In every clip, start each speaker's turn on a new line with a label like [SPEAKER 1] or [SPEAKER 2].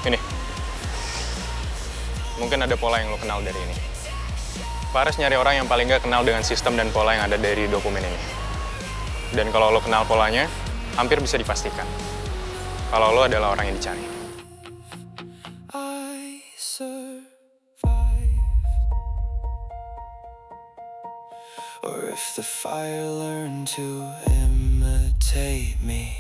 [SPEAKER 1] Ini. Mungkin ada pola yang lo kenal dari ini. Fares nyari orang yang paling nggak kenal dengan sistem dan pola yang ada dari dokumen ini. Dan kalau lo kenal polanya, hampir bisa dipastikan kalau lo adalah orang yang dicari.
[SPEAKER 2] I survive. Or if the fire learned to imitate me.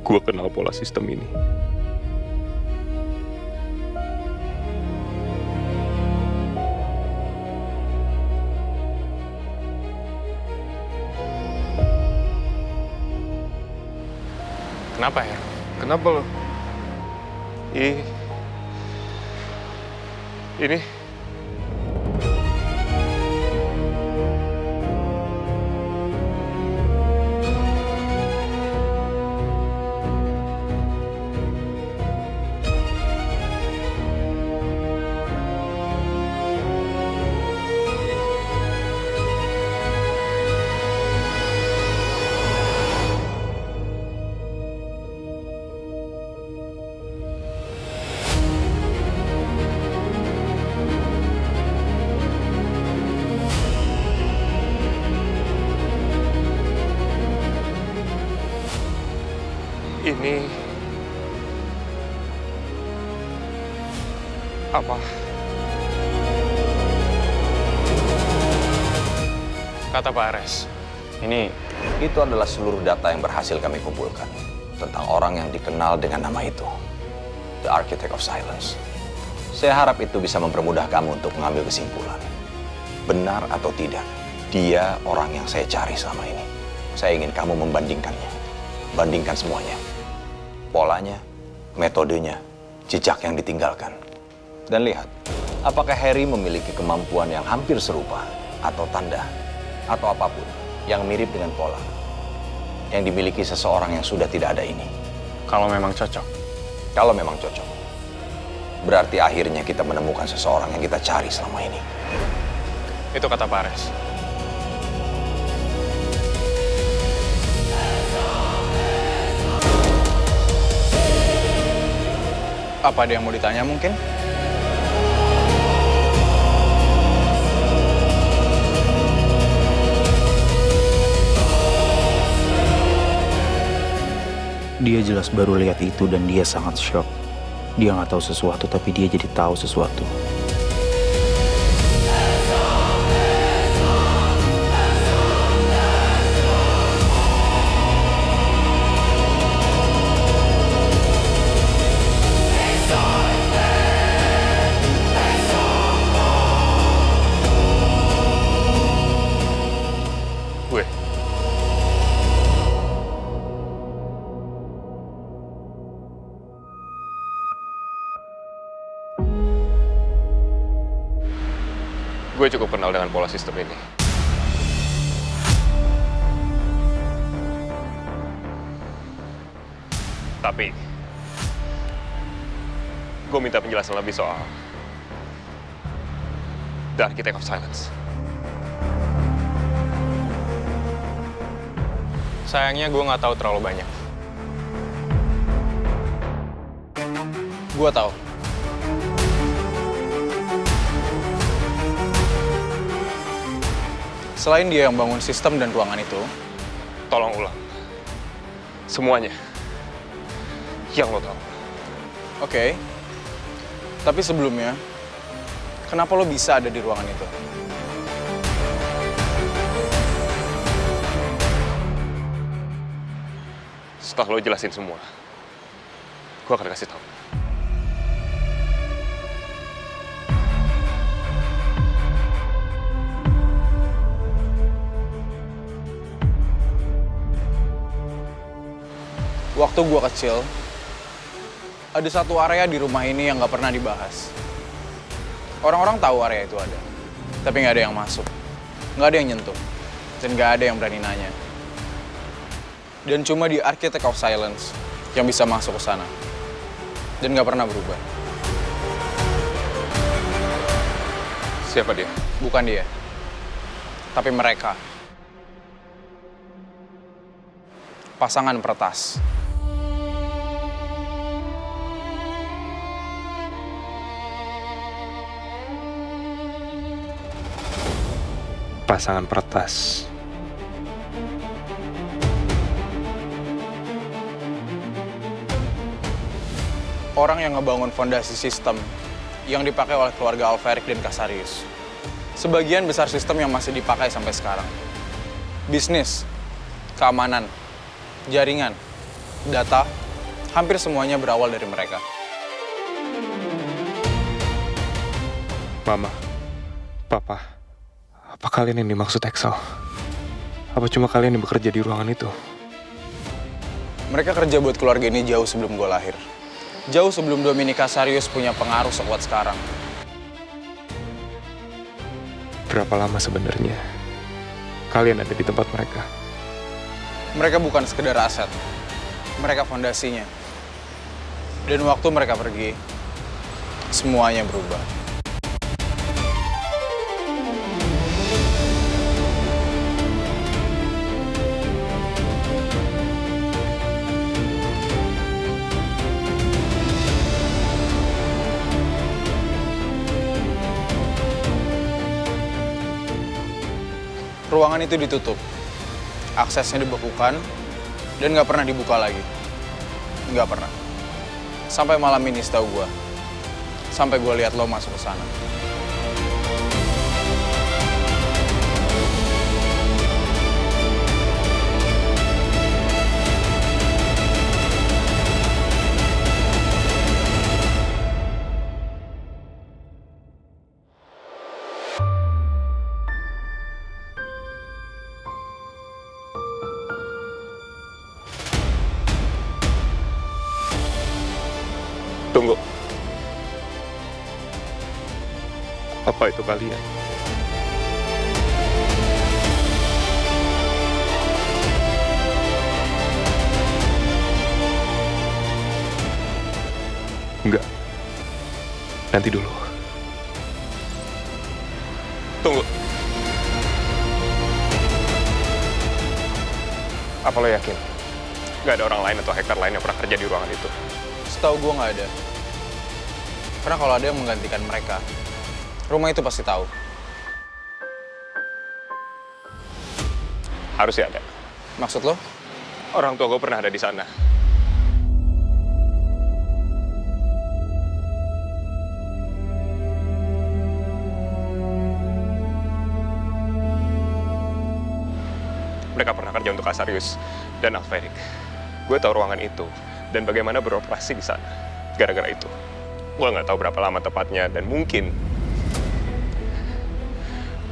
[SPEAKER 3] Gue kenal pola sistem ini.
[SPEAKER 1] Kenapa ya?
[SPEAKER 3] Kenapa lo? Ini apa?
[SPEAKER 1] Kata Fares,
[SPEAKER 4] Itu adalah seluruh data yang berhasil kami kumpulkan tentang orang yang dikenal dengan nama itu, The Architect of Silence. Saya harap itu bisa mempermudah kamu untuk mengambil kesimpulan. Benar atau tidak, dia orang yang saya cari selama ini. Saya ingin kamu membandingkannya. Bandingkan semuanya. Polanya, metodenya, jejak yang ditinggalkan. Dan lihat, apakah Harry memiliki kemampuan yang hampir serupa, atau tanda, atau apapun yang mirip dengan pola yang dimiliki seseorang yang sudah tidak ada ini.
[SPEAKER 1] kalau memang cocok.
[SPEAKER 4] Kalau memang cocok, berarti akhirnya kita menemukan seseorang yang kita cari selama ini.
[SPEAKER 1] Itu kata Fares. Apa ada yang mau ditanya mungkin?
[SPEAKER 5] Dia jelas baru lihat itu dan dia sangat shock. Dia nggak tahu sesuatu tapi dia jadi tahu sesuatu.
[SPEAKER 3] Gue cukup kenal dengan pola sistem ini. Tapi gue minta penjelasan lebih soal The Architect of Silence.
[SPEAKER 1] Sayangnya gue nggak tahu terlalu banyak. Gue tahu. Selain dia yang bangun sistem dan ruangan itu,
[SPEAKER 3] Tolong ulang semuanya yang lo tahu.
[SPEAKER 1] oke. Tapi sebelumnya, kenapa lo bisa ada di ruangan itu?
[SPEAKER 3] Setelah lo jelasin semua, gue akan kasih tahu.
[SPEAKER 6] Waktu gue kecil, ada satu area di rumah ini yang gak pernah dibahas. Orang-orang tahu area itu ada, tapi gak ada yang masuk. Gak ada yang nyentuh, dan gak ada yang berani nanya. Dan cuma di Architect of Silence yang bisa masuk ke sana. Dan gak pernah berubah.
[SPEAKER 3] Siapa dia?
[SPEAKER 6] Bukan dia, tapi mereka. Pasangan peretas.
[SPEAKER 3] Pasangan peretas.
[SPEAKER 6] Orang yang ngebangun fondasi sistem yang dipakai oleh keluarga Alveric dan Casarius. Sebagian besar sistem yang masih dipakai sampai sekarang. Bisnis, keamanan, jaringan, data, hampir semuanya berawal dari mereka.
[SPEAKER 3] Mama, Papa, apa kalian yang dimaksud Excel? Apa cuma kalian yang bekerja di ruangan itu?
[SPEAKER 6] Mereka kerja buat keluarga ini jauh sebelum gue lahir. Jauh sebelum Dominic Casarius punya pengaruh sekuat sekarang.
[SPEAKER 3] Berapa lama sebenarnya kalian ada di tempat mereka?
[SPEAKER 6] Mereka bukan sekedar aset. Mereka fondasinya. Dan waktu mereka pergi, semuanya berubah. Ruangan itu ditutup, aksesnya dibekukan, dan nggak pernah dibuka lagi. Nggak pernah. Sampai malam ini setahu gue. Sampai gue lihat lo masuk ke sana.
[SPEAKER 3] Tunggu. Apa itu kalian? Enggak. Nanti dulu. Tunggu. Apa lo yakin? Gak ada orang lain atau hacker lain yang pernah kerja di ruangan itu?
[SPEAKER 6] Setahu gue nggak ada. Karena kalau ada yang menggantikan mereka, rumah itu pasti tahu.
[SPEAKER 3] Harusnya ada.
[SPEAKER 6] Maksud lo?
[SPEAKER 3] Orang tua gue pernah ada di sana. Mereka pernah kerja untuk Casarius dan Alveric. Gue tahu ruangan itu dan bagaimana beroperasi di sana. Gara-gara itu. Gue nggak tahu berapa lama tepatnya dan mungkin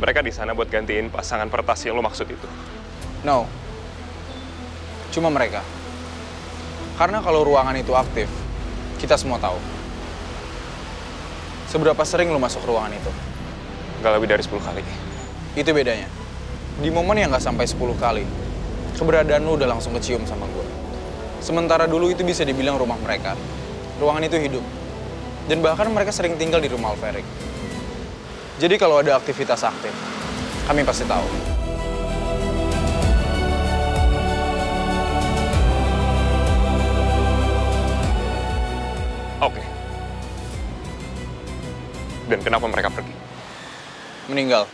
[SPEAKER 3] mereka di sana buat gantiin pasangan peretas yang lo maksud itu.
[SPEAKER 6] No. Cuma mereka. Karena kalau ruangan itu aktif, kita semua tahu. Seberapa sering lo masuk ruangan itu?
[SPEAKER 3] Gak lebih dari 10 kali.
[SPEAKER 6] Itu bedanya. Di momen yang nggak sampai 10 kali, keberadaan lo udah langsung kecium sama gue. Sementara dulu itu bisa dibilang rumah mereka. Ruangan itu hidup. Dan bahkan mereka sering tinggal di rumah Alveric. Jadi kalau ada aktivitas aktif, kami pasti tahu.
[SPEAKER 3] Oke. Dan kenapa mereka pergi?
[SPEAKER 6] Meninggal.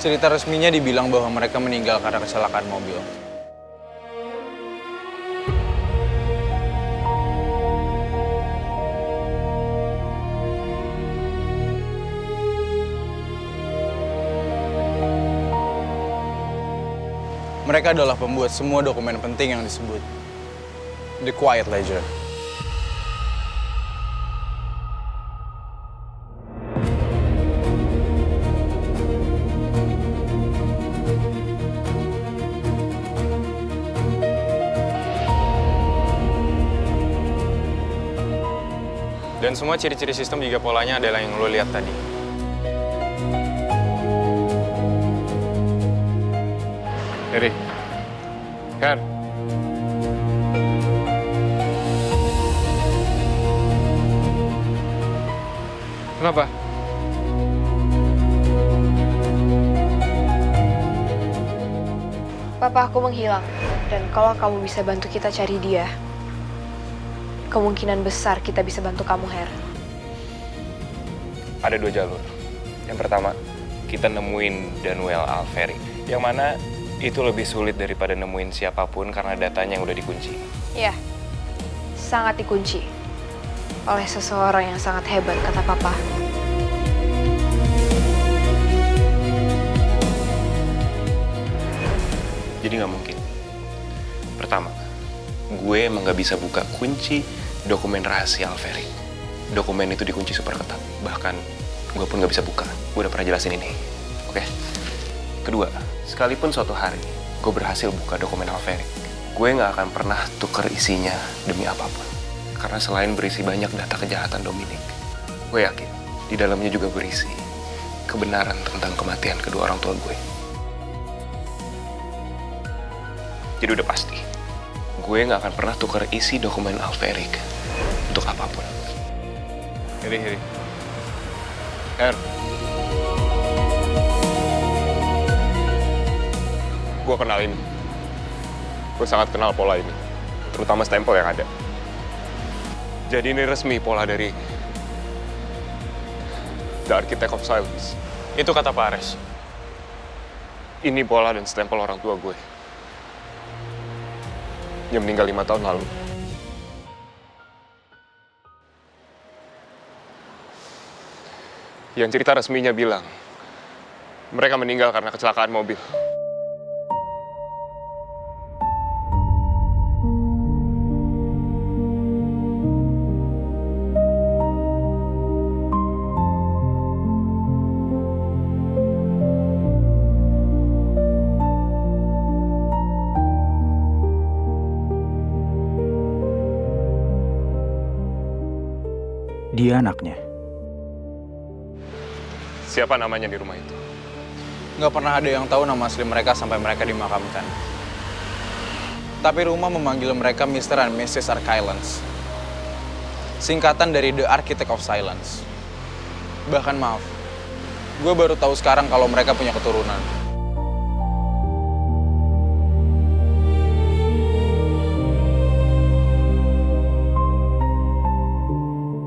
[SPEAKER 6] Cerita resminya dibilang bahwa mereka meninggal karena kecelakaan mobil. Mereka adalah pembuat semua dokumen penting yang disebut The Quiet Ledger.
[SPEAKER 1] Dan semua ciri-ciri sistem juga polanya adalah yang lo lihat tadi.
[SPEAKER 3] Harry. Kan? Kenapa?
[SPEAKER 7] Papa aku menghilang, dan kalau kamu bisa bantu kita cari dia, kemungkinan besar kita bisa bantu kamu, Her.
[SPEAKER 3] Ada 2 jalur. Yang pertama, kita nemuin Danuel Alferi. Yang mana itu lebih sulit daripada nemuin siapapun karena datanya yang udah dikunci.
[SPEAKER 7] Ya, sangat dikunci oleh seseorang yang sangat hebat, kata Papa.
[SPEAKER 3] Jadi nggak mungkin. Pertama, gue emang nggak bisa buka kunci dokumen rahasia Alferi. Dokumen itu dikunci super ketat. Bahkan gue pun nggak bisa buka. Gue udah pernah jelasin ini. Oke? Kedua, sekalipun suatu hari gue berhasil buka dokumen Alferi, gue nggak akan pernah tuker isinya demi apapun. Karena selain berisi banyak data kejahatan Dominic, gue yakin di dalamnya juga berisi kebenaran tentang kematian kedua orang tua gue. Jadi udah pasti, gue nggak akan pernah tukar isi dokumen Alferic untuk apapun. Heri. Her. Gue kenal ini. Gue sangat kenal pola ini. Terutama stempel yang ada. Jadi ini resmi pola dari The Architect of Silence.
[SPEAKER 1] Itu kata Pak Ares.
[SPEAKER 3] Ini pola dan stempel orang tua gue. Yang meninggal 5 tahun lalu. Yang cerita resminya bilang, mereka meninggal karena kecelakaan mobil.
[SPEAKER 5] Dia anaknya.
[SPEAKER 3] Siapa namanya di rumah itu?
[SPEAKER 6] Nggak pernah ada yang tahu nama asli mereka sampai mereka dimakamkan. Tapi rumah memanggil mereka Mr. and Mrs. Arkylans. Singkatan dari The Architect of Silence. Bahkan maaf, gue baru tahu sekarang kalau mereka punya keturunan.